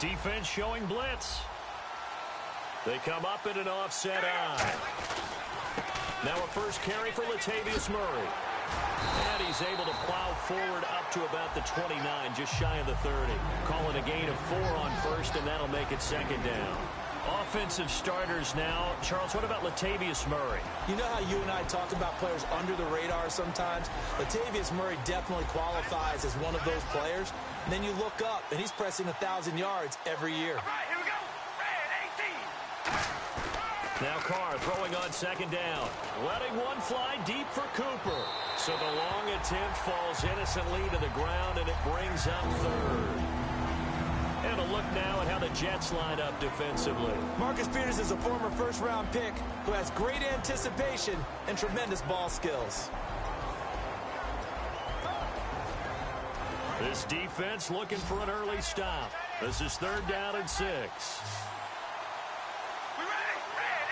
Defense showing blitz. They come up in an offset eye. Now a first carry for Latavius Murray. And he's able to plow forward up to about the 29, just shy of the 30. Calling a gain of 4 on first, and that'll make it second down. Offensive starters now. Charles, what about Latavius Murray? You know how you and I talk about players under the radar sometimes? Latavius Murray definitely qualifies as one of those players. And then you look up, and he's pressing 1,000 yards every year. All right, here we go. Red 18. Now Carr throwing on second down. Letting one fly deep for Cooper. So the long attempt falls innocently to the ground, and it brings up third. And a look now at how the Jets line up defensively. Marcus Peters is a former first-round pick who has great anticipation and tremendous ball skills. This defense looking for an early stop. This is 3rd down and 6. We ready? Red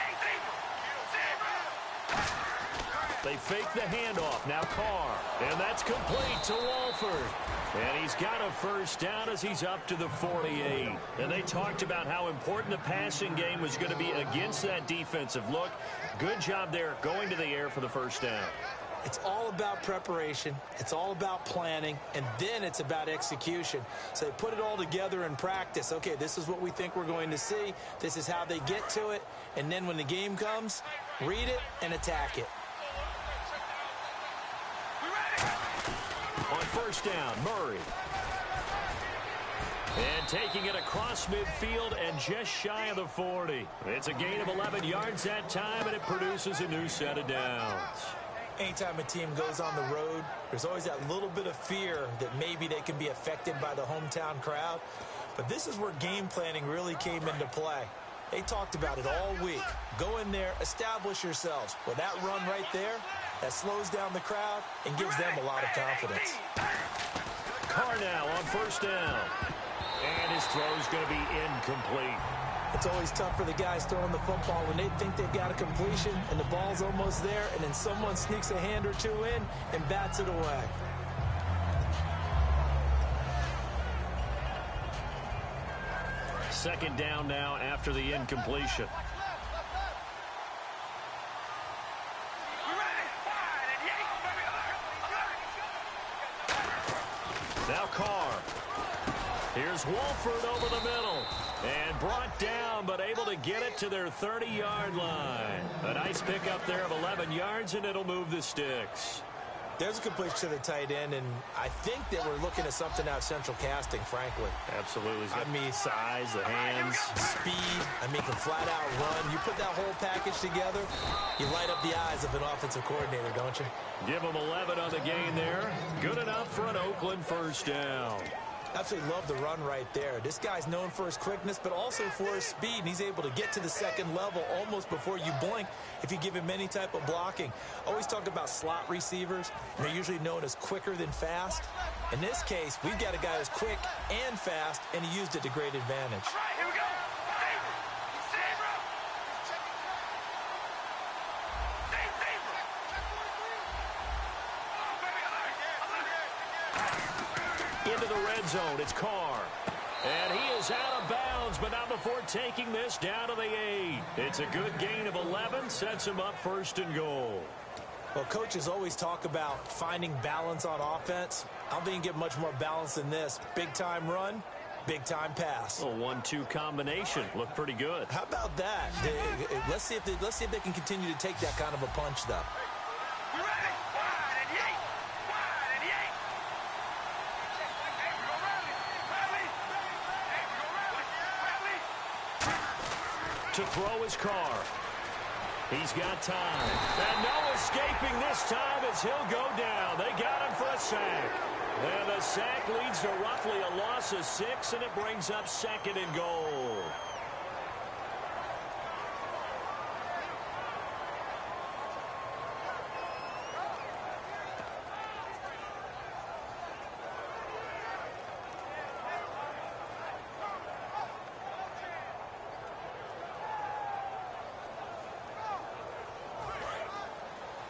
18. They fake the handoff. Now Carr. And that's complete to Walford. And he's got a first down as he's up to the 48. And they talked about how important the passing game was going to be against that defensive look. Good job there going to the air for the first down. It's all about preparation. It's all about planning. And then it's about execution. So they put it all together in practice. Okay, this is what we think we're going to see. This is how they get to it. And then when the game comes, read it and attack it. On first down, Murray. And taking it across midfield and just shy of the 40. It's a gain of 11 yards that time, and it produces a new set of downs. Anytime a team goes on the road, there's always that little bit of fear that maybe they can be affected by the hometown crowd. But this is where game planning really came into play. They talked about it all week. Go in there, establish yourselves. With that run right there, that slows down the crowd and gives them a lot of confidence. Carr now on first down. And his throw's going to be incomplete. It's always tough for the guys throwing the football when they think they've got a completion and the ball's almost there, and then someone sneaks a hand or two in and bats it away. Second down now after the incompletion. Now Carr. Here's Walford over the middle. And brought down, but able to get it to their 30-yard line. A nice pickup there of 11 yards, and it'll move the sticks. There's a completion to the tight end, and I think that we're looking at something out of central casting, frankly. Absolutely. I mean, size, the hands. Speed. I mean, can flat out run. You put that whole package together, you light up the eyes of an offensive coordinator, don't you? Give him 11 on the gain there. Good enough for an Oakland first down. Absolutely love the run right there. This guy's known for his quickness, but also for his speed. And he's able to get to the second level almost before you blink if you give him any type of blocking. Always talk about slot receivers. They're usually known as quicker than fast. In this case, we've got a guy who's quick and fast, and he used it to great advantage. All right, here we go. Into the red zone, it's Carr. And he is out of bounds, but not before taking this down to the 8. It's a good gain of 11, sets him up first and goal. Well, coaches always talk about finding balance on offense. I don't think you can get much more balance than this. Big-time run, big-time pass. A 1-2 combination. Looked pretty good. How about that? Let's see if they can continue to take that kind of a punch, though. We ready? Wide and yank. Wide and yank. To throw his Carr. He's got time. And no escaping this time as he'll go down. They got him for a sack. And the sack leads to roughly a loss of 6, and it brings up second and goal.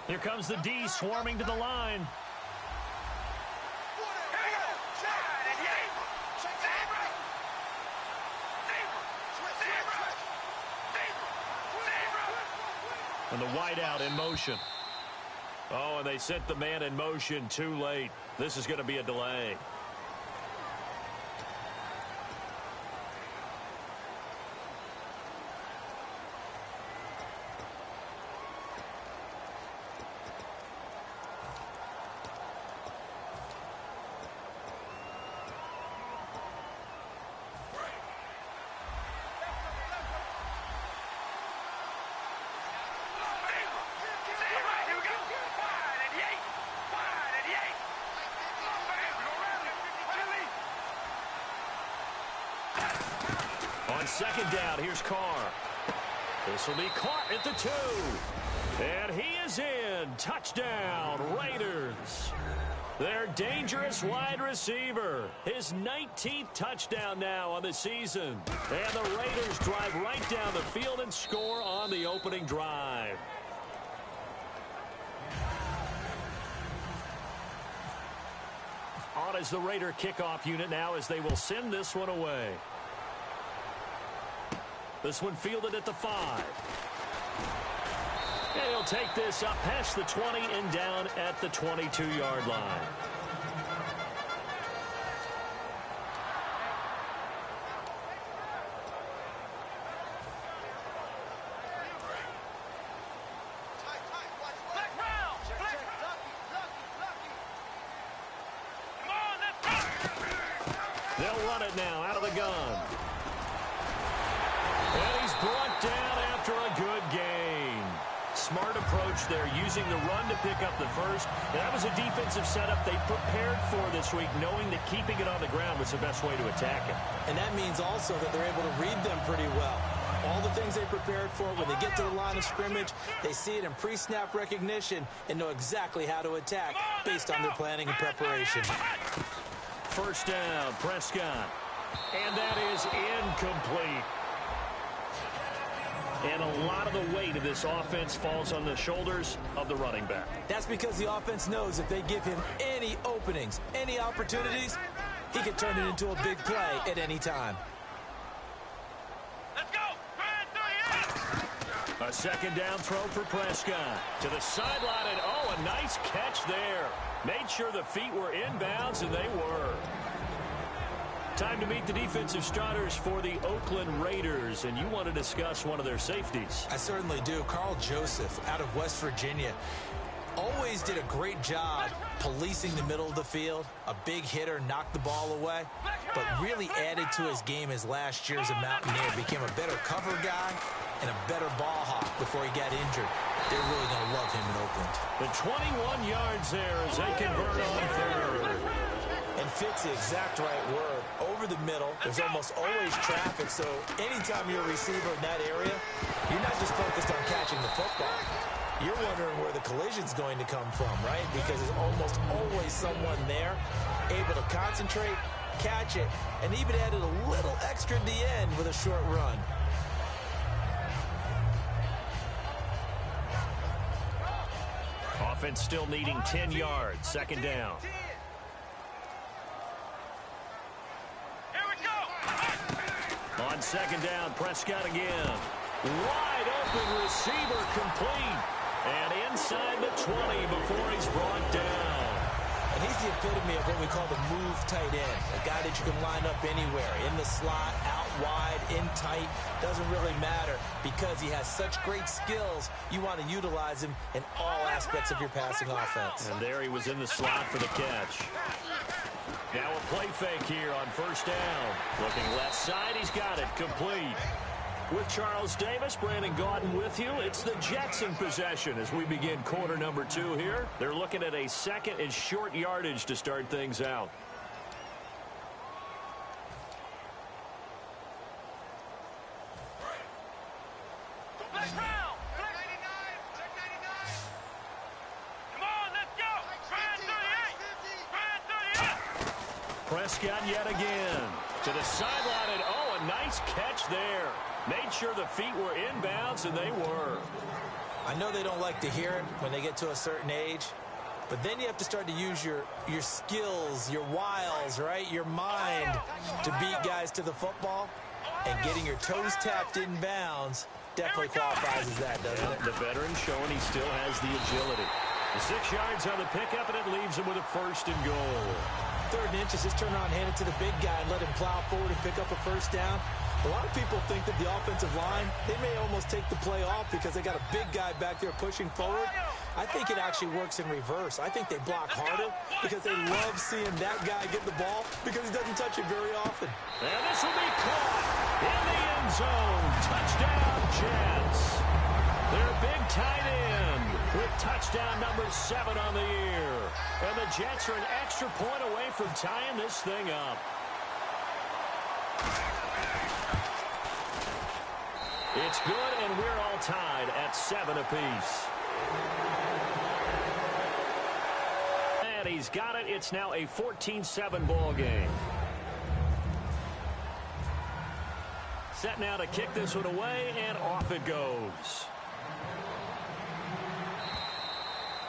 Here comes the D swarming to the line. And the wideout in motion. Oh, and they sent the man in motion too late. This is going to be a delay. On second down, here's Carr. This will be caught at the 2. And he is in. Touchdown, Raiders. Their dangerous wide receiver. His 19th touchdown now on the season. And the Raiders drive right down the field and score on the opening drive. On is the Raider kickoff unit now as they will send this one away. This one fielded at the 5. And he'll take this up past the 20 and down at the 22-yard line. They'll run it now out of the gun. And he's brought down after a good gain. Smart approach there, using the run to pick up the first. That was a defensive setup they prepared for this week, knowing that keeping it on the ground was the best way to attack it. And that means also that they're able to read them pretty well. All the things they prepared for, when they get to the line of scrimmage, they see it in pre-snap recognition and know exactly how to attack based on their planning and preparation. First down, Prescott. And that is incomplete. And a lot of the weight of this offense falls on the shoulders of the running back. That's because the offense knows if they give him any openings, any opportunities, he can turn it into a big play at any time. Let's go! A second down throw for Prescott. To the sideline, and oh, a nice catch there. Made sure the feet were inbounds, and they were. Time to meet the defensive starters for the Oakland Raiders, and you want to discuss one of their safeties. I certainly do. Carl Joseph out of West Virginia always did a great job policing the middle of the field. A big hitter, knocked the ball away, but really added to his game as last year as a Mountaineer. Became a better cover guy and a better ball hawk before he got injured. They're really going to love him in Oakland. The 21 yards there as they convert on third. And fits the exact right word. Over the middle, there's almost always traffic, so anytime you're a receiver in that area, you're not just focused on catching the football. You're wondering where the collision's going to come from, right? Because there's almost always someone there able to concentrate, catch it, and even added a little extra at the end with a short run. Offense still needing 10 yards. Second down. On second down, Prescott again. Wide open receiver complete. And inside the 20 before he's brought down. And he's the epitome of what we call the move tight end. A guy that you can line up anywhere. In the slot, out wide, in tight. Doesn't really matter because he has such great skills. You want to utilize him in all aspects of your passing offense. And there he was in the slot for the catch. Now a play fake here on first down. Looking left side, he's got it, complete. With Charles Davis, Brandon Gaudin with you. It's the Jets in possession as we begin quarter number 2 here. They're looking at a second and short yardage to start things out. Prescott yet again to the sideline, and oh, a nice catch there. Made sure the feet were inbounds, and they were. I know they don't like to hear it when they get to a certain age, but then you have to start to use your skills, your wiles, right? Your mind to beat guys to the football, and getting your toes tapped inbounds definitely qualifies as that, doesn't it? The veteran showing he still has the agility. The 6 yards on the pickup, and it leaves him with a 1st and goal. 3rd and inches, just turn around, hand it to the big guy, and let him plow forward and pick up a 1st down. A lot of people think that the offensive line, they may almost take the play off because they got a big guy back there pushing forward. I think it actually works in reverse. I think they block harder because they love seeing that guy get the ball because he doesn't touch it very often. And this will be caught in the end zone. Touchdown, Jets. Their big tight end with touchdown number 7 on the year. And the Jets are an extra point away from tying this thing up. It's good, and we're all tied at 7 apiece. And he's got it. It's now a 14-7 ball game. Set now to kick this one away, and off it goes.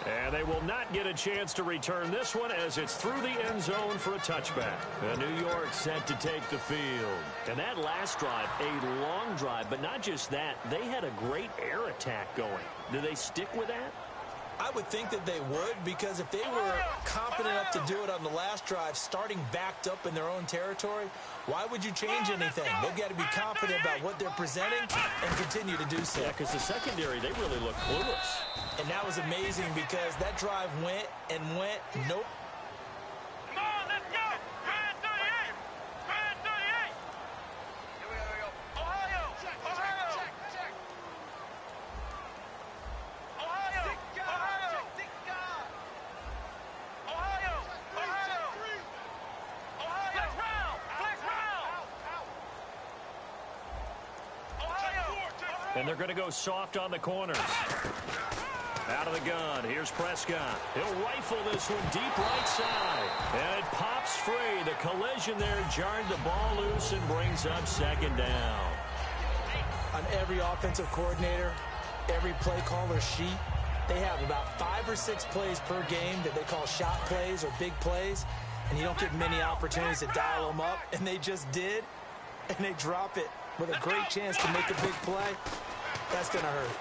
And they will not get a chance to return this one as it's through the end zone for a touchback. New York set to take the field. And that last drive, a long drive, but not just that. They had a great air attack going. Do they stick with that? I would think that they would, because if they were confident enough to do it on the last drive, starting backed up in their own territory, why would you change anything? They've got to be confident about what they're presenting and continue to do so. Yeah, because the secondary, they really look clueless. And that was amazing because that drive went and went. Nope. Come on, let's go! Grand 38! Grand 38! Here we go. Ohio! Ohio! Check. Ohio! Ohio! Ohio! Ohio! Ohio! Flex round! Ohio! And they're going to go soft on the corners. Out of the gun, here's Prescott. He'll rifle this one deep right side. And it pops free. The collision there jarred the ball loose and brings up 2nd down. On every offensive coordinator, every play caller sheet, they have about 5 or 6 plays per game that they call shot plays or big plays. And you don't get many opportunities to dial them up. And they just did. And they drop it with a great chance to make a big play. That's going to hurt.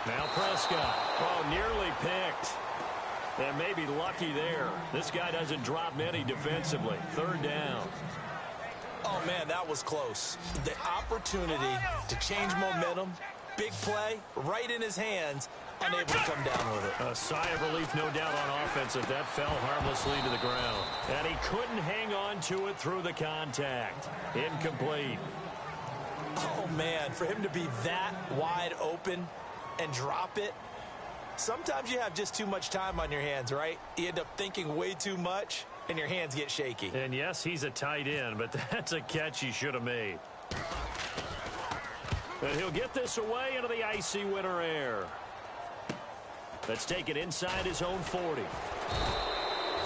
Now Prescott. Oh, nearly picked. And maybe lucky there. This guy doesn't drop many defensively. 3rd down. Oh, man, that was close. The opportunity to change momentum, big play, right in his hands, unable to come down with it. A sigh of relief, no doubt, on offense if that fell harmlessly to the ground. And he couldn't hang on to it through the contact. Incomplete. Oh, man, for him to be that wide open and drop it. Sometimes you have just too much time on your hands, right? You end up thinking way too much, and your hands get shaky. And yes, he's a tight end, but that's a catch he should have made. And he'll get this away into the icy winter air. Let's take it inside his own 40.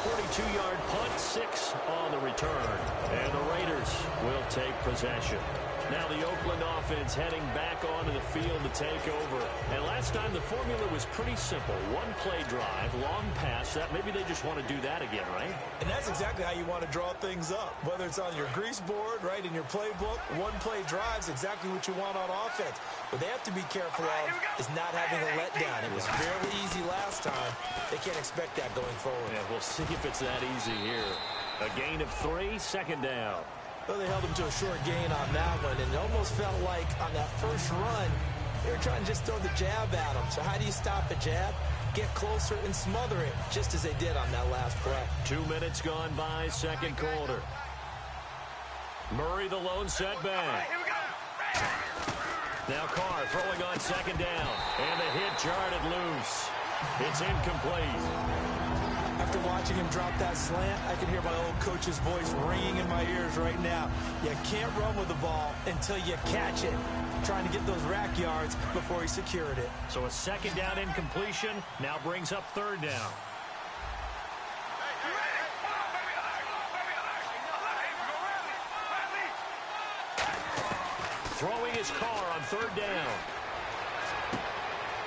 42-yard punt, 6 on the return. And the Raiders will take possession. Now the Oakland offense heading back onto the field to take over. And last time the formula was pretty simple. 1-play drive, long pass. That maybe they just want to do that again, right? And that's exactly how you want to draw things up. Whether it's on your grease board, right, in your playbook, 1-play drive's exactly what you want on offense. What they have to be careful of is not having a letdown. It was fairly easy last time. They can't expect that going forward. Yeah, we'll see if it's that easy here. A gain of 3, 2nd down. Well, they held him to a short gain on that one, and it almost felt like on that first run, they were trying to just throw the jab at him. So how do you stop a jab? Get closer and smother it, just as they did on that last play. 2 minutes gone by, 2nd quarter. Murray the lone setback. Now Carr throwing on 2nd down, and the hit jarred it loose. It's incomplete. After watching him drop that slant, I can hear my old coach's voice ringing in my ears right now. You can't run with the ball until you catch it. Trying to get those rack yards before he secured it. So a 2nd down incompletion now brings up 3rd down. Throwing his Carr on 3rd down.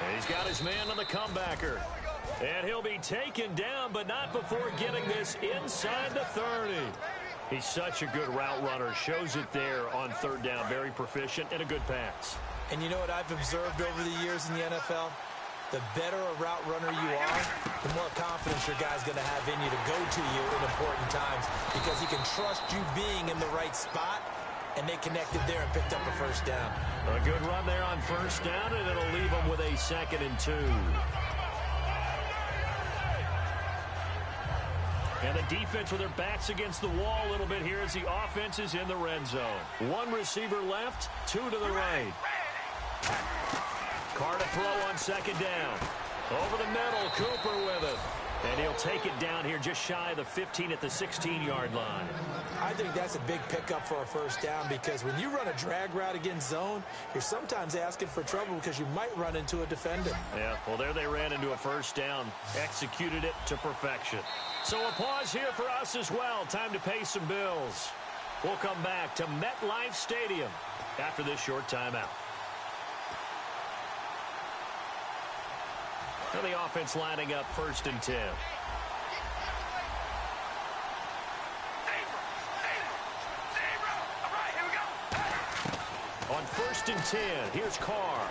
And he's got his man on the comebacker. And he'll be taken down, but not before getting this inside the 30. He's such a good route runner. Shows it there on 3rd down. Very proficient and a good pass. And you know what I've observed over the years in the NFL? The better a route runner you are, the more confidence your guy's going to have in you to go to you in important times because he can trust you being in the right spot, and they connected there and picked up a first down. A good run there on first down, and it'll leave them with a 2nd and 2. And the defense with their backs against the wall a little bit here as the offense is in the red zone. One receiver left, 2 to the right. Carr to throw on 2nd down. Over the middle, Cooper with it. And he'll take it down here just shy of the 15 at the 16-yard line. I think that's a big pickup for a first down because when you run a drag route against zone, you're sometimes asking for trouble because you might run into a defender. Yeah, well, there they ran into a first down. Executed it to perfection. So a pause here for us as well. Time to pay some bills. We'll come back to MetLife Stadium after this short timeout. And the offense lining up 1st and 10. On 1st and 10, here's Carr.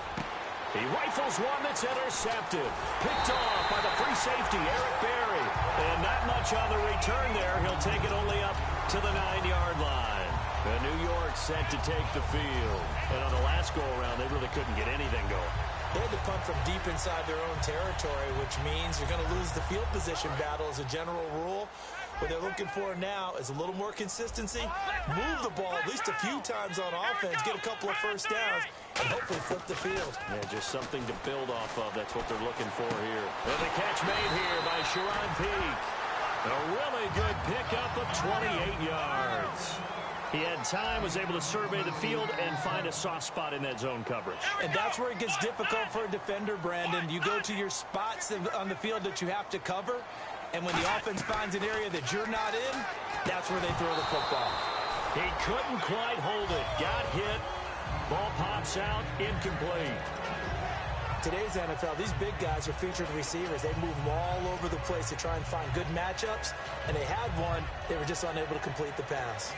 He rifles one that's intercepted. Picked off by the free safety, Eric Berry. And not much on the return there. He'll take it only up to the 9-yard line. And New York set to take the field. And on the last go-around, they really couldn't get anything going. They had to punt from deep inside their own territory, which means you're going to lose the field position battle as a general rule. What they're looking for now is a little more consistency, move the ball at least a few times on offense, get a couple of first downs, and hopefully flip the field. Yeah, just something to build off of. That's what they're looking for here. And the catch made here by Sharon Peak. A really good pickup of 28 yards. He had time, was able to survey the field and find a soft spot in that zone coverage. And that's where it gets difficult for a defender, Brandon. You go to your spots on the field that you have to cover, and when the offense finds an area that you're not in, that's where they throw the football. He couldn't quite hold it. Got hit. Ball pops out, incomplete. Today's NFL, these big guys are featured receivers. They move them all over the place to try and find good matchups, and they had one. They were just unable to complete the pass.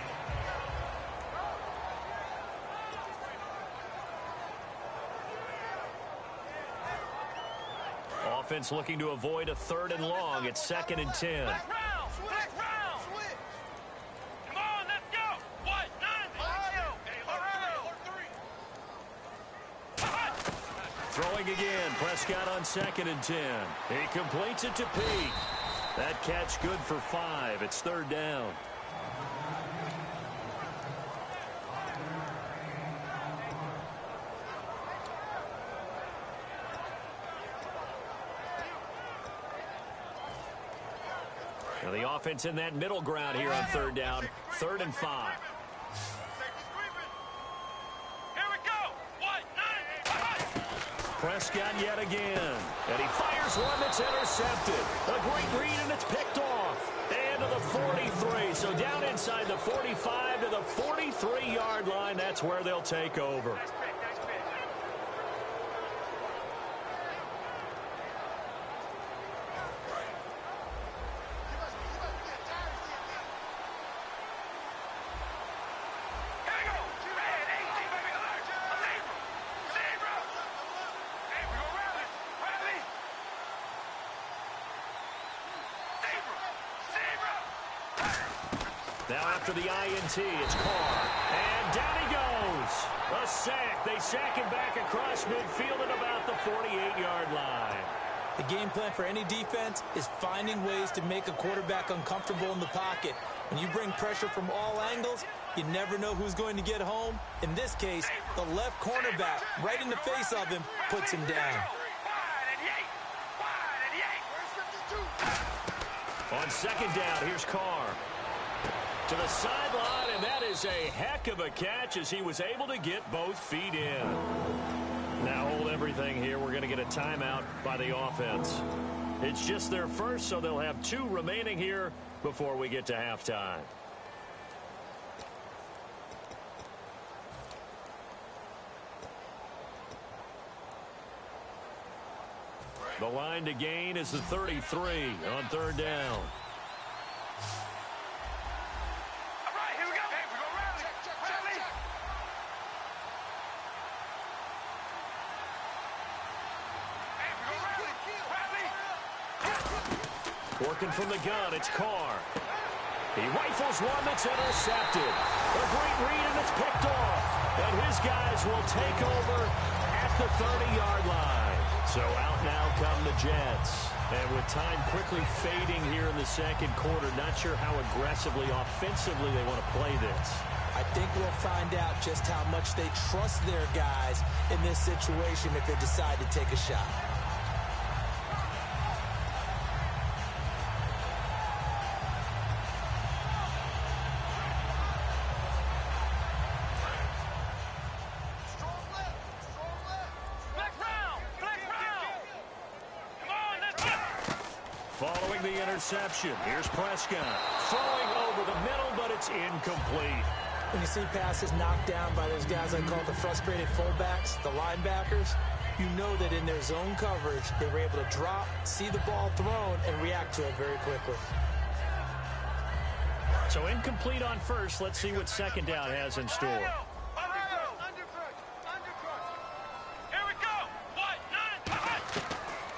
Offense looking to avoid a 3rd and long. It's 2nd and 10. Come on, let's go. What? 9. Throwing again. Prescott on 2nd and 10. He completes it to Peak. That catch good for 5. It's 3rd down. Now the offense in that middle ground here on 3rd down. 3rd and 5. Here we go. What? 9. Prescott yet again. And he fires one that's intercepted. A great read, and it's picked off. And to the 43. So down inside the 45 to the 43-yard line. That's where they'll take over. Now after the INT, it's Carr. And down he goes. A sack. They sack him back across midfield at about the 48-yard line. The game plan for any defense is finding ways to make a quarterback uncomfortable in the pocket. When you bring pressure from all angles, you never know who's going to get home. In this case, the left cornerback, right in the face of him, puts him down. On 2nd down, here's Carr. To the sideline, and that is a heck of a catch as he was able to get both feet in. Now hold everything here. We're going to get a timeout by the offense. It's just their first, so they'll have 2 remaining here before we get to halftime. The line to gain is the 33 on 3rd down. Working from the gun, it's Carr. He rifles one that's intercepted. A great read, and it's picked off. And his guys will take over at the 30-yard line. So out now come the Jets. And with time quickly fading here in the second quarter, not sure how aggressively, offensively they want to play this. I think we'll find out just how much they trust their guys in this situation if they decide to take a shot. Following the interception, here's Prescott. Throwing over the middle, but it's incomplete. When you see passes knocked down by those guys I call the frustrated fullbacks, the linebackers, you know that in their zone coverage, they were able to drop, see the ball thrown, and react to it very quickly. So incomplete on first. Let's see what second down has in store.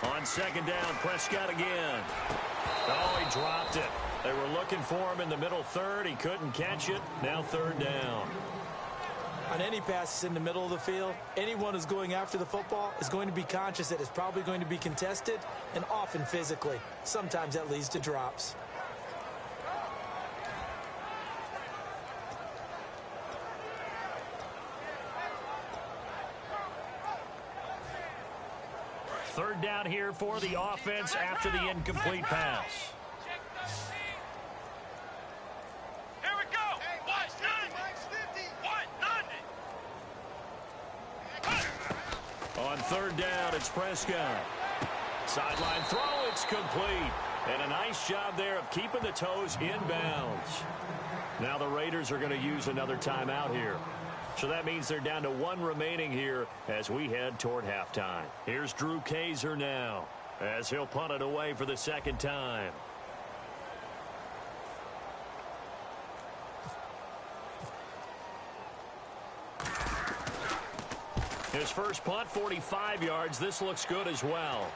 On second down, Prescott again. Oh, he dropped it. They were looking for him in the middle third. He couldn't catch it. Now third down. On any passes in the middle of the field, anyone who's going after the football is going to be conscious that it's probably going to be contested, and often physically. Sometimes that leads to drops. Third down here for the offense after the incomplete pass. Here we go. On third down, it's Prescott. Sideline throw, it's complete. And a nice job there of keeping the toes in bounds. Now the Raiders are going to use another timeout here. So that means they're down to one remaining here as we head toward halftime. Here's Drew Kaiser now as he'll punt it away for the second time. His first punt, 45 yards. This looks good as well.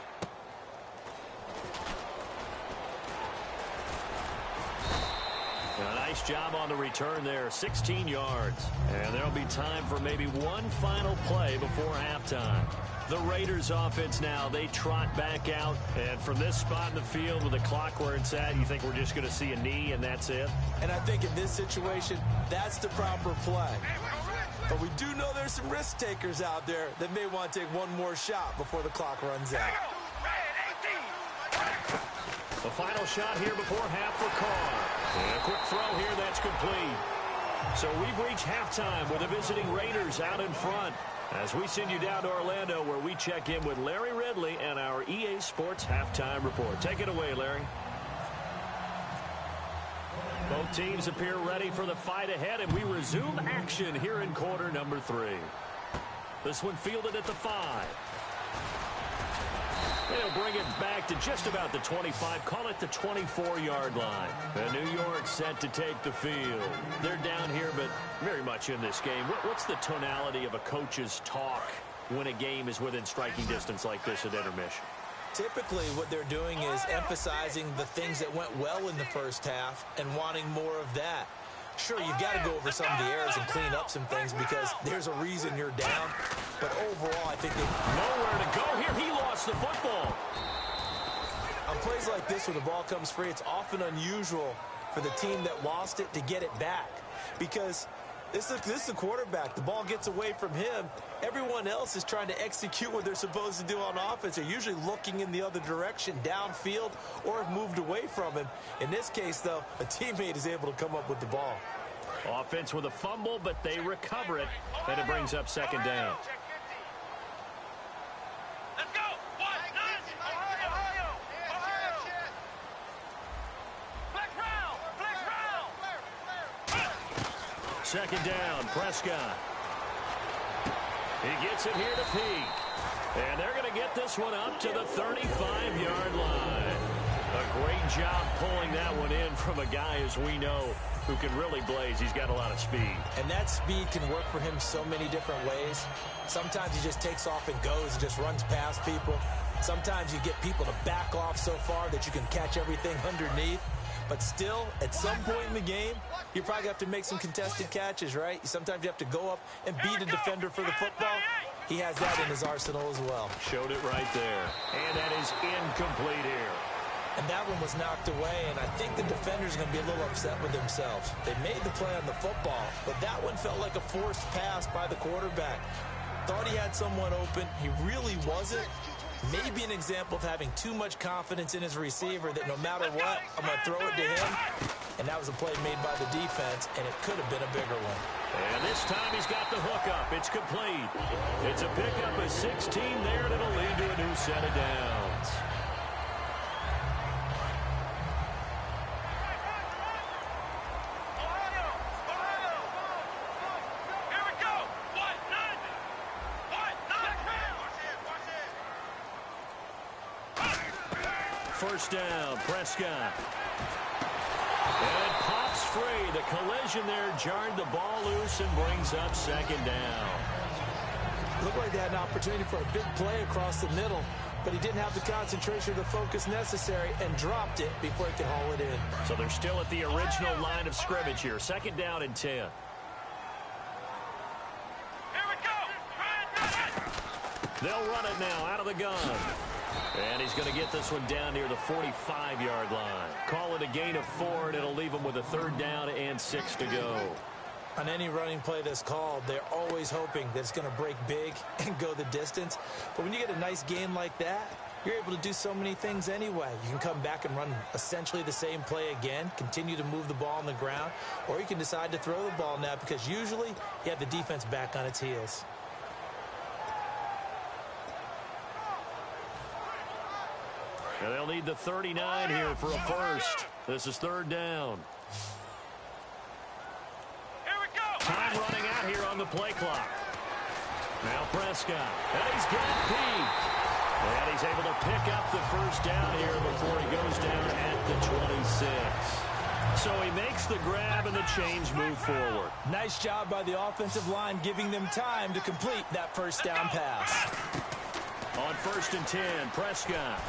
A nice job on the return there, 16 yards. And there'll be time for maybe one final play before halftime. The Raiders offense now, they trot back out. And from this spot in the field with the clock where it's at, you think we're just going to see a knee and that's it? And I think in this situation, that's the proper play. But we do know there's some risk takers out there that may want to take one more shot before the clock runs out. The final shot here before half for Carr. And a quick throw here that's complete. So we've reached halftime with the visiting Raiders out in front. As we send you down to Orlando where we check in with Larry Ridley and our EA Sports Halftime Report. Take it away, Larry. Both teams appear ready for the fight ahead, and we resume action here in quarter number 3. This one fielded at the 5. They'll bring it back to just about the 25, call it the 24-yard line. And New York set to take the field. They're down here, but very much in this game. What's the tonality of a coach's talk when a game is within striking distance like this at intermission? Typically, what they're doing is emphasizing the things that went well in the first half and wanting more of that. Sure, you've got to go over some of the errors and clean up some things because there's a reason you're down. But overall, I think they nowhere to go here. He lost the football. On plays like this, when the ball comes free, it's often unusual for the team that lost it to get it back because this is the quarterback. The ball gets away from him. Everyone else is trying to execute what they're supposed to do on offense. They're usually looking in the other direction, downfield, or have moved away from him. In this case, though, a teammate is able to come up with the ball. Offense with a fumble, but they recover it, and it brings up second down. Let's go. Ohio. Flex round. Second down, Prescott. He gets it here to Peak. And they're going to get this one up to the 35-yard line. A great job pulling that one in from a guy, as we know, who can really blaze. He's got a lot of speed. And that speed can work for him so many different ways. Sometimes he just takes off and goes and just runs past people. Sometimes you get people to back off so far that you can catch everything underneath. But still, at some point in the game, you probably have to make some contested catches, right? Sometimes you have to go up and beat a defender for the football. He has that in his arsenal as well. Showed it right there. And that is incomplete here. And that one was knocked away, and I think the defender's going to be a little upset with themselves. They made the play on the football, but that one felt like a forced pass by the quarterback. Thought he had someone open. He really wasn't. Maybe an example of having too much confidence in his receiver that no matter what, I'm going to throw it to him. And that was a play made by the defense, and it could have been a bigger one. And this time he's got the hook up. It's complete. It's a pickup of 16 there, and it'll lead to a new set of downs. First down, Prescott. And pops free. The collision there jarred the ball loose and brings up second down. Looked like they had an opportunity for a big play across the middle, but he didn't have the concentration or the focus necessary and dropped it before he could haul it in. So they're still at the original line of scrimmage here. Second down and 10. Here we go. They'll run it now out of the gun. And he's going to get this one down near the 45-yard line. Call it a gain of 4, and it'll leave him with a third down and 6 to go. On any running play that's called, they're always hoping that it's going to break big and go the distance. But when you get a nice game like that, you're able to do so many things anyway. You can come back and run essentially the same play again, continue to move the ball on the ground, or you can decide to throw the ball now because usually you have the defense back on its heels. And they'll need the 39 here for a first. This is third down. Here we go. Time running out here on the play clock. Now Prescott. And he's got Pete. And he's able to pick up the first down here before he goes down at the 26. So he makes the grab and the change move forward. Nice job by the offensive line giving them time to complete that first down pass. On first and 10, Prescott.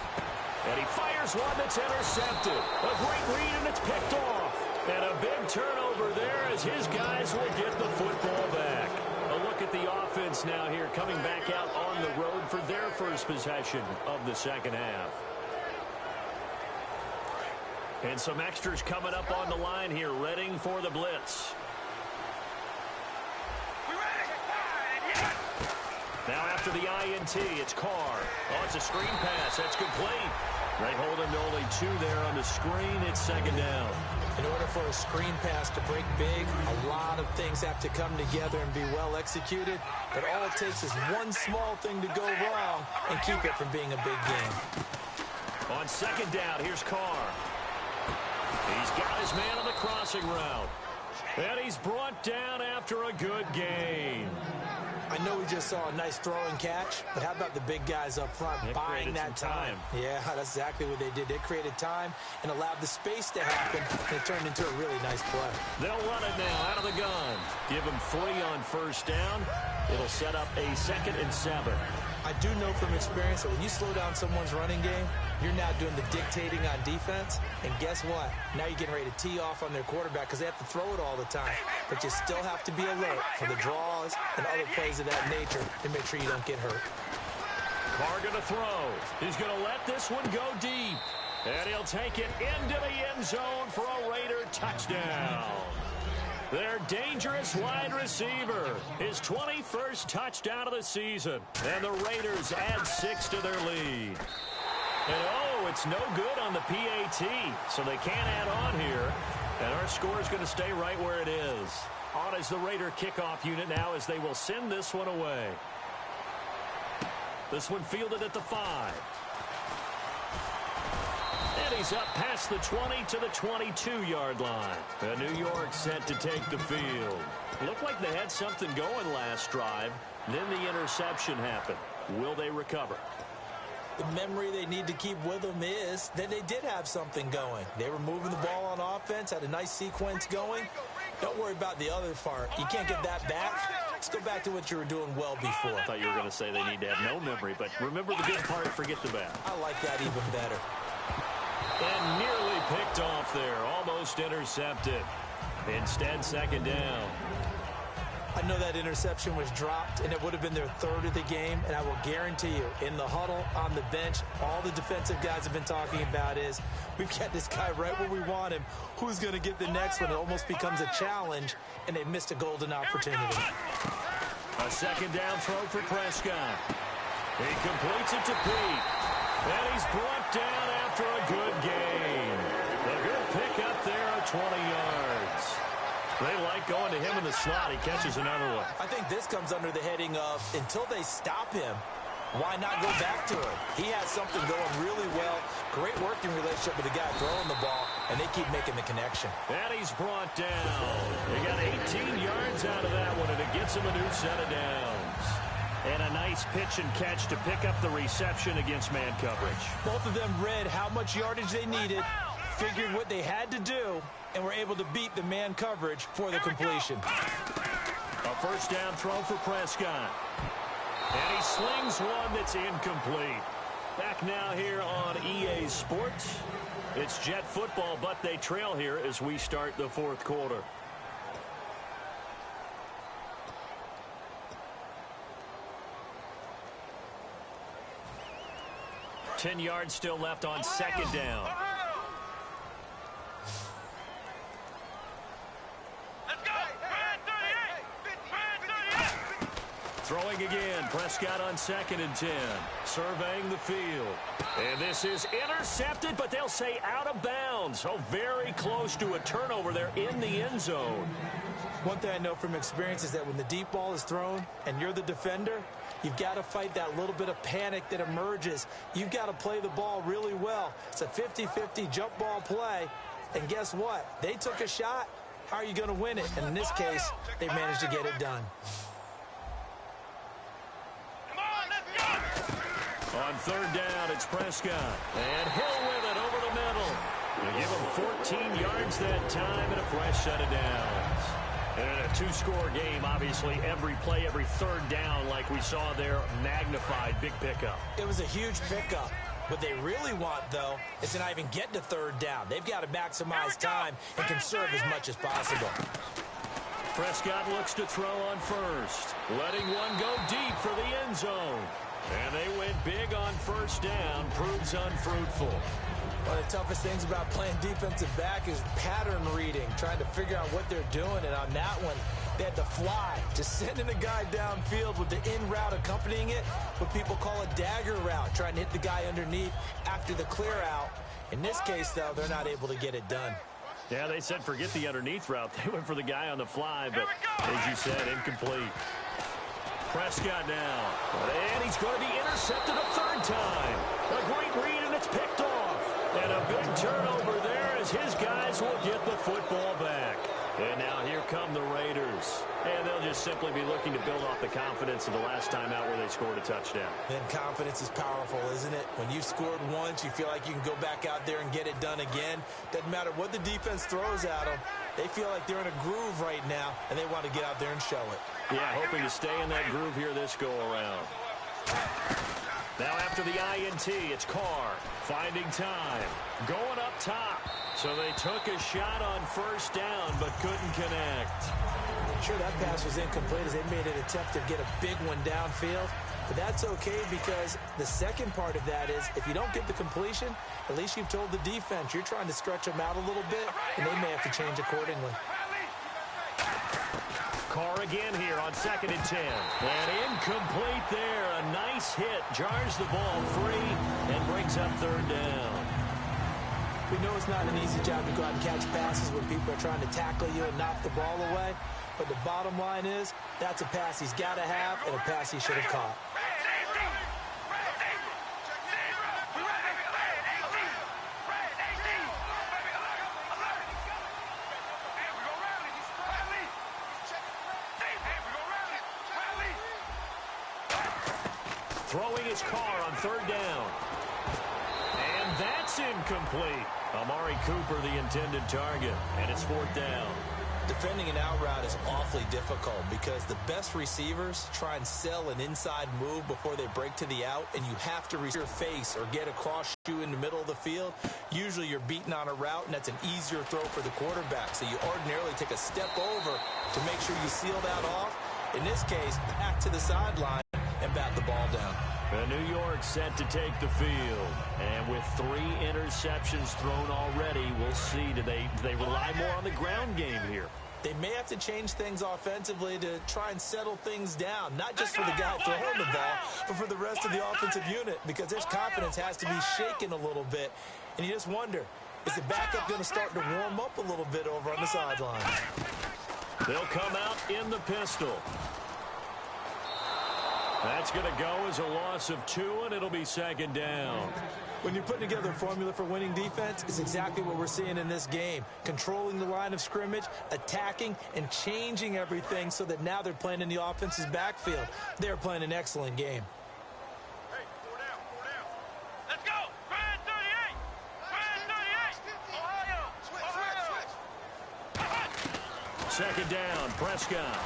And he fires one that's intercepted. A great read, and it's picked off. And a big turnover there as his guys will get the football back. A look at the offense now here, coming back out on the road for their first possession of the second half. And some extras coming up on the line here, ready for the blitz. Now after the INT, it's Carr. Oh, it's a screen pass. That's complete. They hold him to only 2 there on the screen. It's second down. In order for a screen pass to break big, a lot of things have to come together and be well executed. But all it takes is one small thing to go wrong and keep it from being a big game. On second down, here's Carr. He's got his man on the crossing route. And he's brought down after a good gain. I know we just saw a nice throw and catch, but how about the big guys up front buying that time? Yeah, that's exactly what they did. They created time and allowed the space to happen, and it turned into a really nice play. They'll run it now out of the gun. Give him 3 on first down. It'll set up a 2nd and 7. I do know from experience that when you slow down someone's running game, you're now doing the dictating on defense. And guess what? Now you're getting ready to tee off on their quarterback because they have to throw it all the time. But you still have to be alert for the draws and other plays of that nature to make sure you don't get hurt. Carr going to throw. He's going to let this one go deep. And he'll take it into the end zone for a Raider touchdown. Their dangerous wide receiver, his 21st touchdown of the season. And the Raiders add 6 to their lead. And oh, it's no good on the PAT, so they can't add on here. And our score is going to stay right where it is. On is the Raider kickoff unit now as they will send this one away. This one fielded at the 5. And he's up past the 20 to the 22-yard line. And New York set to take the field. Looked like they had something going last drive. Then the interception happened. Will they recover? The memory they need to keep with them is that they did have something going. They were moving the ball on offense, had a nice sequence going. Don't worry about the other part. You can't get that back. Let's go back to what you were doing well before. I thought you were going to say they need to have no memory, but remember the good part, forget the bad. I like that even better. And nearly picked off there, almost intercepted. Instead, second down. I know that interception was dropped, and it would have been their third of the game, and I will guarantee you, in the huddle, on the bench, all the defensive guys have been talking about is, we've got this guy right where we want him. Who's going to get the next one? It almost becomes a challenge, and they missed a golden opportunity. A second down throw for Prescott. He completes it to Pete. And he's brought down after a good gain. A good pickup there at 20 yards. They like going to him in the slot. He catches another one. I think this comes under the heading of, until they stop him, why not go back to it? He has something going really well. Great working relationship with the guy throwing the ball, and they keep making the connection. And he's brought down. He got 18 yards out of that one, and it gets him a new set of downs. And a nice pitch and catch to pick up the reception against man coverage. Both of them read how much yardage they needed, figured what they had to do, and were able to beat the man coverage for the completion. A first down throw for Prescott. And he slings one that's incomplete. Back now here on EA Sports. It's Jet football, but they trail here as we start the fourth quarter. Ten yards still left on second down. Let's go. Brand 38. Brand 38. Throwing again. Prescott on second and 10. Surveying the field. And this is intercepted, but they'll say out of bounds. So very close to a turnover there in the end zone. One thing I know from experience is that when the deep ball is thrown and you're the defender, you've got to fight that little bit of panic that emerges. You've got to play the ball really well. It's a 50-50 jump ball play. And guess what? They took a shot. How are you going to win it? And in this case, they managed to get it done. Come on, let's go. On third down, it's Prescott. And Hill with it over the middle. They give him 14 yards that time and a fresh set of downs. And a two-score game, obviously, every play, every third down, like we saw there, magnified, big pickup. It was a huge pickup. What they really want, though, is to not even get to third down. They've got to maximize time and conserve as much as possible. Prescott looks to throw on first, letting one go deep for the end zone. And they went big on first down, proves unfruitful. One of the toughest things about playing defensive back is pattern reading, trying to figure out what they're doing. And on that one, they had to fly, just sending a guy downfield with the in route accompanying it, what people call a dagger route, trying to hit the guy underneath after the clear out. In this case, though, they're not able to get it done. Yeah, they said forget the underneath route. They went for the guy on the fly, but as you said, incomplete. Prescott now. And he's going to be intercepted a third time. A great read, and it's picked off. And a big turnover there as his guys will get the football back. And now here come the Raiders. And they'll just simply be looking to build off the confidence of the last time out where they scored a touchdown. Then confidence is powerful, isn't it? When you've scored once, you feel like you can go back out there and get it done again. Doesn't matter what the defense throws at them. They feel like they're in a groove right now, and they want to get out there and show it. Yeah, hoping to stay in that groove here this go-around. Now after the INT, it's Carr finding time, going up top. So they took a shot on first down, but couldn't connect. Sure, that pass was incomplete as they made an attempt to get a big one downfield. But that's okay because the second part of that is if you don't get the completion, at least you've told the defense you're trying to stretch them out a little bit, and they may have to change accordingly. Carr again here on second and 10. And incomplete there. A nice hit. Jars the ball free and brings up third down. We know it's not an easy job to go out and catch passes when people are trying to tackle you and knock the ball away. But the bottom line is that's a pass he's got to have and a pass he should have caught. Throwing his Carr on third down. And that's incomplete. Amari Cooper, the intended target, and it's fourth down. Defending an out route is awfully difficult because the best receivers try and sell an inside move before they break to the out, and you have to reach your face or get across you in the middle of the field. Usually you're beaten on a route, and that's an easier throw for the quarterback. So you ordinarily take a step over to make sure you seal that off. In this case, back to the sideline and bat the ball down. New York set to take the field. And with 3 interceptions thrown already, we'll see. Do they rely more on the ground game here? They may have to change things offensively to try and settle things down, not just for the guy throwing the ball, but for the rest of the offensive unit, because their confidence has to be shaken a little bit. And you just wonder, is the backup going to start to warm up a little bit over on the sideline? They'll come out in the pistol. That's going to go as a loss of 2, and it'll be 2nd down. When you put together a formula for winning defense, it's exactly what we're seeing in this game. Controlling the line of scrimmage, attacking, and changing everything so that now they're playing in the offense's backfield. They're playing an excellent game. Hey, 4 down, 4 down. Let's go! Grand 38! Grand 38! Ohio! 2nd down, Prescott.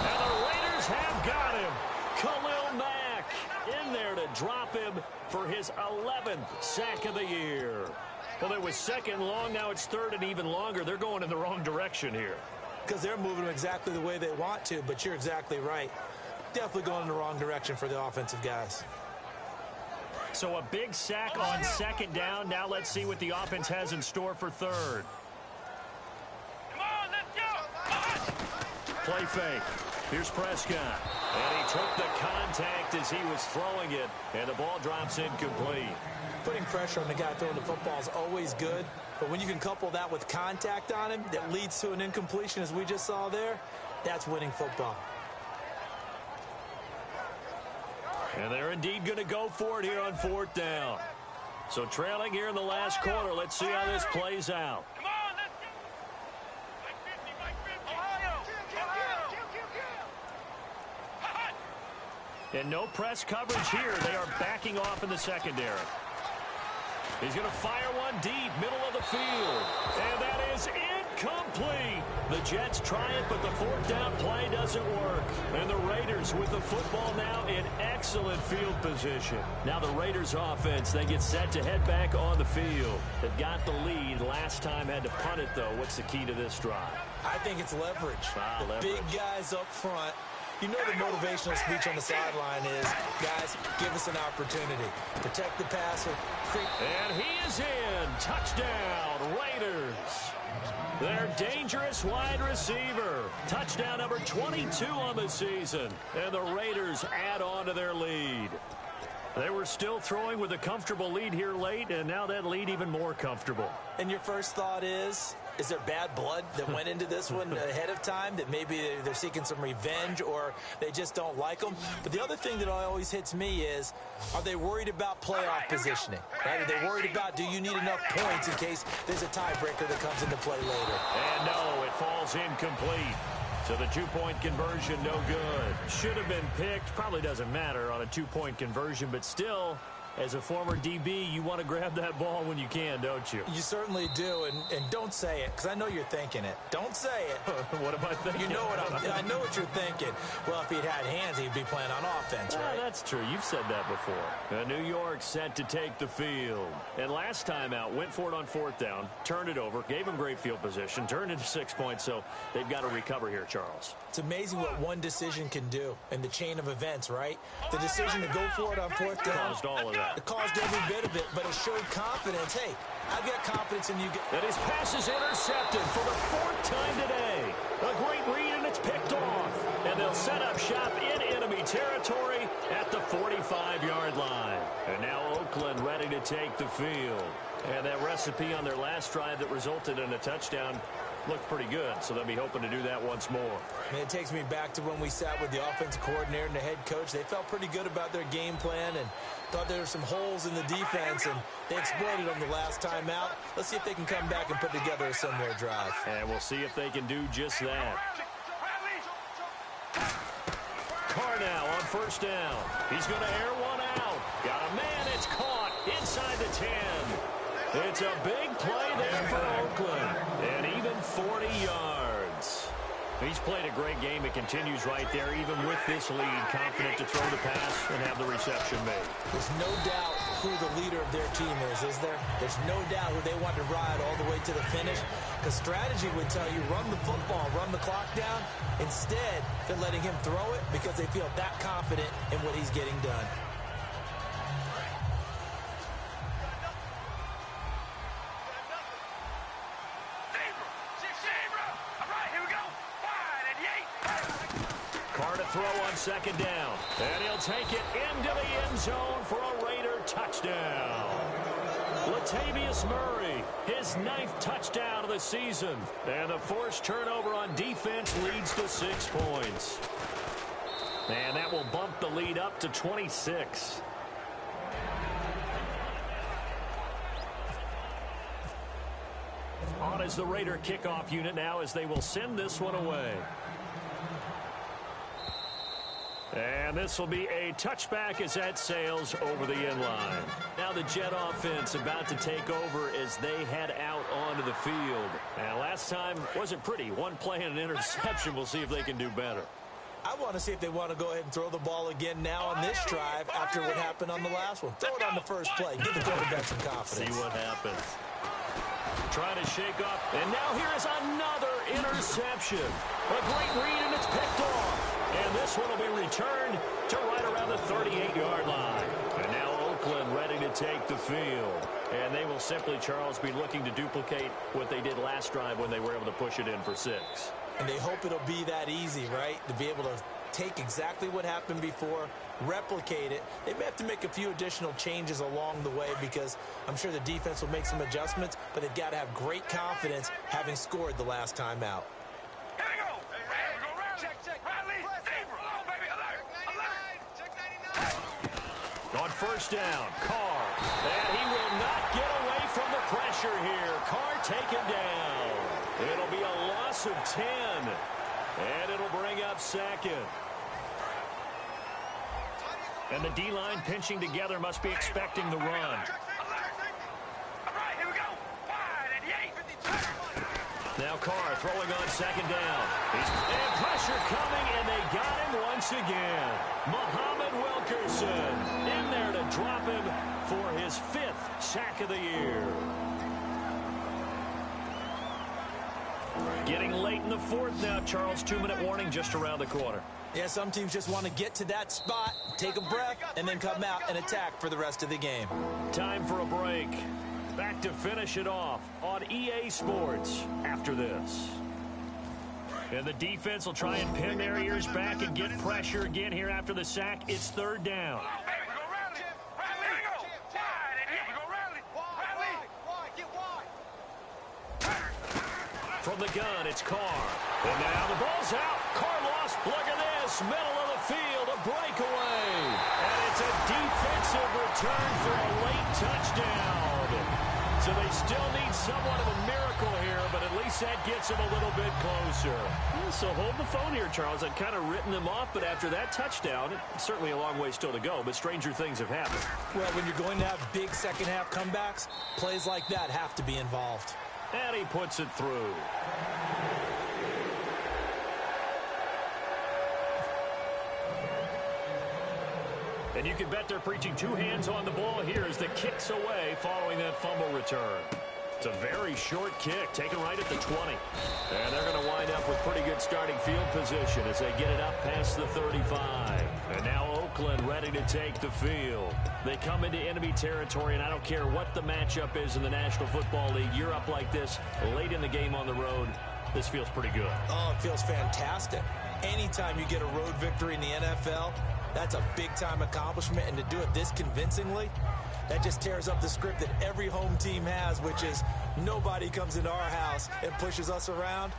And the Raiders have got him. Khalil Mack in there to drop him for his 11th sack of the year. Well, it was 2nd long. Now it's 3rd and even longer. They're going in the wrong direction here. Because they're moving exactly the way they want to, but you're exactly right. Definitely going in the wrong direction for the offensive guys. So a big sack on 2nd down. Now let's see what the offense has in store for 3rd. Come on, let's go! Play fake. Here's Prescott. And he took the contact as he was throwing it, and the ball drops incomplete. Putting pressure on the guy throwing the football is always good, but when you can couple that with contact on him that leads to an incompletion, as we just saw there, that's winning football. And they're indeed going to go for it here on 4th down. So trailing here in the last quarter. Let's see how this plays out. Come on, let's go! Mike 50, Ohio! And no press coverage here. They are backing off in the secondary. He's going to fire one deep, middle of the field. And that is incomplete. The Jets try it, but the 4th down play doesn't work. And the Raiders with the football now in excellent field position. Now the Raiders offense, they get set to head back on the field. They've got the lead. Last time had to punt it, though. What's the key to this drive? I think it's leverage. Ah, the leverage. big guys up front. You know the motivational speech on the sideline is, guys, give us an opportunity. Protect the passer. And he is in. Touchdown, Raiders. Their dangerous wide receiver. Touchdown number 22 on the season. And the Raiders add on to their lead. They were still throwing with a comfortable lead here late, and now that lead even more comfortable. And your first thought is there bad blood that went into this one ahead of time, that maybe they're seeking some revenge or they just don't like them? But the other thing that always hits me is, are they worried about playoff positioning? Right? Are they worried about, do you need enough points in case there's a tiebreaker that comes into play later? And no, it falls incomplete. So the 2-point conversion, no good. Should have been picked. Probably doesn't matter on a 2-point conversion, but still, as a former DB, you want to grab that ball when you can, don't you? You certainly do, and don't say it, because I know you're thinking it. Don't say it. What am I thinking? You know what I know what you're thinking. Well, if he'd had hands, he'd be playing on offense, right? That's true. You've said that before. New York set to take the field. And last time out, went for it on 4th down, turned it over, gave him great field position, turned into 6 points, so they've got to recover here, Charles. It's amazing what one decision can do in the chain of events, right? The decision to go for it on 4th down. Caused all of that. It caused every bit of it, but it showed confidence. Hey, I've got confidence in you. And his pass is intercepted for the 4th time today. A great read, and it's picked off. And they'll set up shop in enemy territory at the 45-yard line. And now Oakland ready to take the field. And that recipe on their last drive that resulted in a touchdown looked pretty good, so they'll be hoping to do that once more. And it takes me back to when we sat with the offensive coordinator and the head coach. They felt pretty good about their game plan and thought there were some holes in the defense, and they exploited them the last time out. Let's see if they can come back and put together a similar drive. And we'll see if they can do just that. Carr now on 1st down. He's going to air one out. Got a man. It's caught inside the 10. It's a big play there for Oakland. And even 40 yards. He's played a great game. It continues right there, even with this lead, confident to throw the pass and have the reception made. There's no doubt who the leader of their team is there? There's no doubt who they want to ride all the way to the finish, because strategy would tell you run the football, run the clock down. Instead, they're letting him throw it because they feel that confident in what he's getting done. Carr to throw on second down. And he'll take it into the end zone for a Raider touchdown. Latavius Murray, his 9th touchdown of the season. And the forced turnover on defense leads to 6 points. And that will bump the lead up to 26. On is the Raider kickoff unit now as they will send this one away. And this will be a touchback as that sails over the end line. Now the Jet offense about to take over as they head out onto the field. Now last time wasn't pretty. One play and an interception. We'll see if they can do better. I want to see if they want to go ahead and throw the ball again now on this drive after what happened on the last one. Throw it on the first play. Give the quarterback some confidence. See what happens. Trying to shake off. And now here is another interception. A great read, and it's picked off. And this one will be returned to right around the 38-yard line. And now Oakland ready to take the field. And they will simply, Charles, be looking to duplicate what they did last drive when they were able to push it in for 6. And they hope it'll be that easy, right? To be able to take exactly what happened before, replicate it. They may have to make a few additional changes along the way because I'm sure the defense will make some adjustments, but they've got to have great confidence having scored the last time out. Here we go. Check. Riley. Zebra. Oh, baby. Alert. Check 99. On first down, Carr. And he will not get away from the pressure here. Carr taken down. It'll be a loss of 10. And it'll bring up second. And the D-line pinching together must be expecting the run. All right, here we go. Wide at the 8. Now Carr throwing on second down. And pressure coming, and they got him once again. Muhammad Wilkerson in there to drop him for his 5th sack of the year. Getting late in the 4th now, Charles. 2-minute warning just around the corner. Yeah, some teams just want to get to that spot, take a breath, and then come out and attack for the rest of the game. Time for a break. Back to finish it off on EA Sports after this. And the defense will try and pin their ears back and get pressure again here after the sack. It's 3rd down. From the gun, it's Carr. And now the ball's out. Carr lost. Look at this. Middle of the field, a breakaway. And it's a defensive return for a late touchdown. So they still need somewhat of a miracle here, but at least that gets them a little bit closer. Yeah, so hold the phone here, Charles. I'd kind of written them off, but after that touchdown, it's certainly a long way still to go, but stranger things have happened. Well, when you're going to have big second-half comebacks, plays like that have to be involved. And he puts it through. And you can bet they're preaching 2 hands on the ball here as the kick's away following that fumble return. It's a very short kick, taken right at the 20. And they're going to wind up with pretty good starting field position as they get it up past the 35. And now Oakland ready to take the field. They come into enemy territory, and I don't care what the matchup is in the National Football League. You're up like this late in the game on the road. This feels pretty good. Oh, it feels fantastic. Anytime you get a road victory in the NFL, that's a big-time accomplishment, and to do it this convincingly, that just tears up the script that every home team has, which is nobody comes into our house and pushes us around.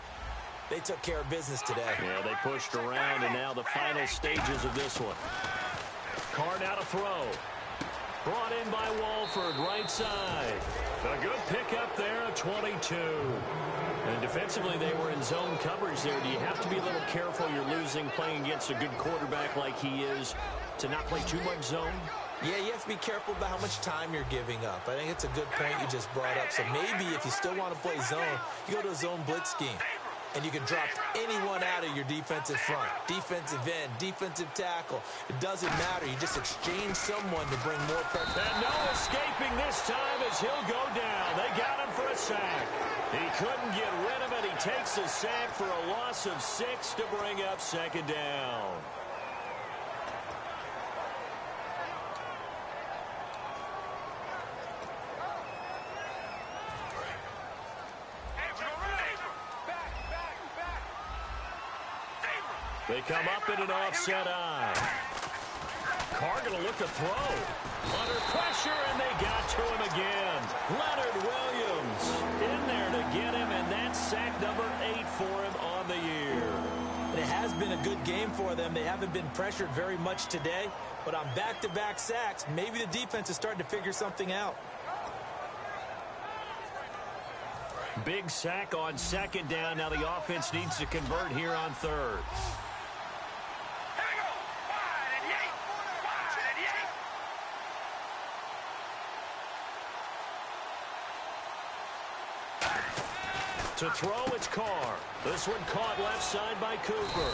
They took care of business today. Yeah, they pushed around, and now the final stages of this one. Carr now to throw. Brought in by Walford, right side. A good pickup there at 22. And defensively, they were in zone coverage there. Do you have to be a little careful? You're losing, playing against a good quarterback like he is, to not play too much zone? Yeah, you have to be careful about how much time you're giving up. I think it's a good point you just brought up. So maybe if you still want to play zone, you go to a zone blitz scheme. and you can drop anyone out of your defensive front. Defensive end, defensive tackle. It doesn't matter. You just exchange someone to bring more pressure. And no escaping this time as he'll go down. They got him for a sack. He couldn't get rid of it. He takes a sack for a loss of 6 to bring up second down. They come up in an offset eye. Carr going to look to throw. Under pressure, and they got to him again. Leonard Williams in there to get him, and that's sack number 8 for him on the year. And it has been a good game for them. They haven't been pressured very much today, but on back-to-back sacks, maybe the defense is starting to figure something out. Big sack on second down. Now the offense needs to convert here on third. To throw, it's Carr. This one caught left side by Cooper.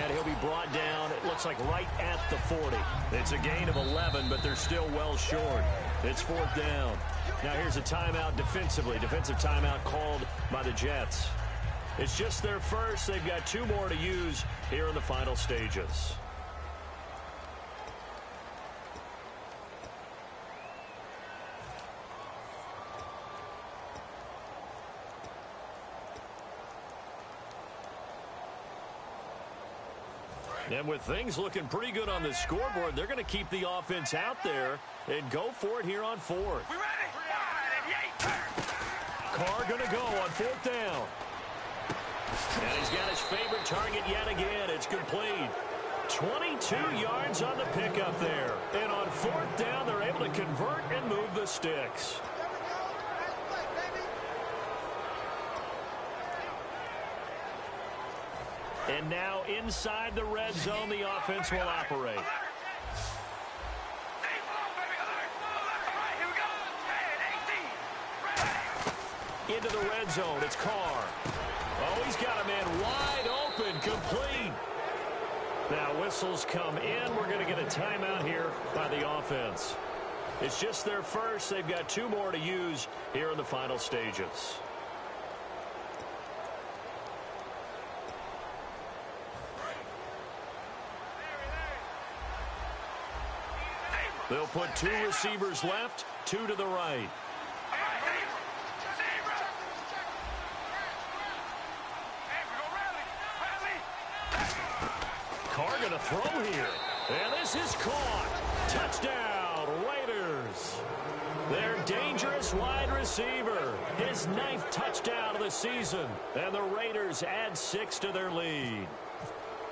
And he'll be brought down, it looks like right at the 40. It's a gain of 11, but they're still well short. It's fourth down. Now here's a timeout defensively. Defensive timeout called by the Jets. It's just their first. They've got 2 more to use here in the final stages. And with things looking pretty good on the scoreboard, they're going to keep the offense out there and go for it here on fourth. Carr going to go on fourth down. And he's got his favorite target yet again. It's complete. 22 yards on the pickup there. And on fourth down, they're able to convert and move the sticks. And now inside the red zone, the offense will operate. Into the red zone, it's Carr. Oh, he's got a man wide open, complete. Now whistles come in. We're going to get a timeout here by the offense. It's just their first. They've got 2 more to use here in the final stages. They'll put 2 receivers left, 2 to the right. Carr going to throw here. And this is caught. Touchdown, Raiders. Their dangerous wide receiver. His 9th touchdown of the season. And the Raiders add 6 to their lead.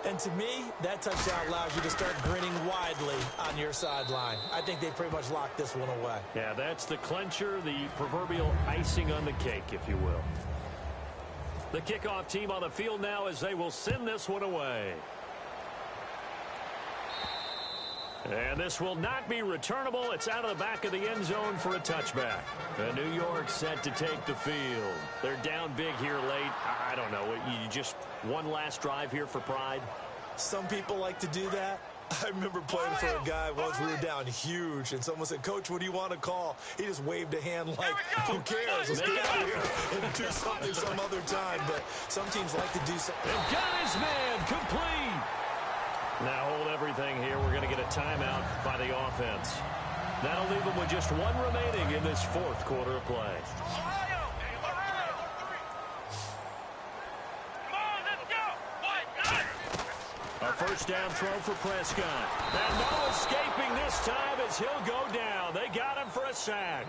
And to me, that touchdown allows you to start grinning widely on your sideline. I think they pretty much locked this one away. Yeah, that's the clincher, the proverbial icing on the cake, if you will. The kickoff team on the field now as they will send this one away. And this will not be returnable. It's out of the back of the end zone for a touchback. And New York set to take the field. They're down big here late. I don't know. You just one last drive here for pride? Some people like to do that. I remember playing for a guy once. We were down huge, and someone said, "Coach, what do you want to call?" He just waved a hand like, "Who cares? Let's get out here and do something some other time." But some teams like to do something. And got his man complete. Now hold everything here. We're going to get a timeout by the offense. That'll leave them with just 1 remaining in this 4th quarter of play. A first down throw for Prescott. And no escaping this time as he'll go down. They got him for a sack.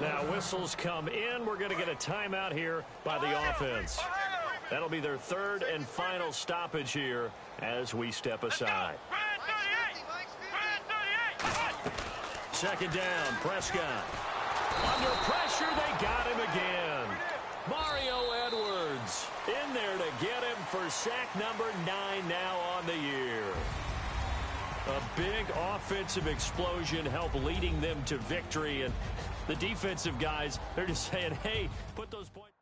Now whistles come in. We're going to get a timeout here by the offense. That'll be their 3rd and final stoppage here as we step aside. Second down, Prescott. Under pressure, they got him again. Mario Edwards in there to get him for sack number 9 now on the year. A big offensive explosion helped leading them to victory. And the defensive guys, they're just saying, hey, put those points.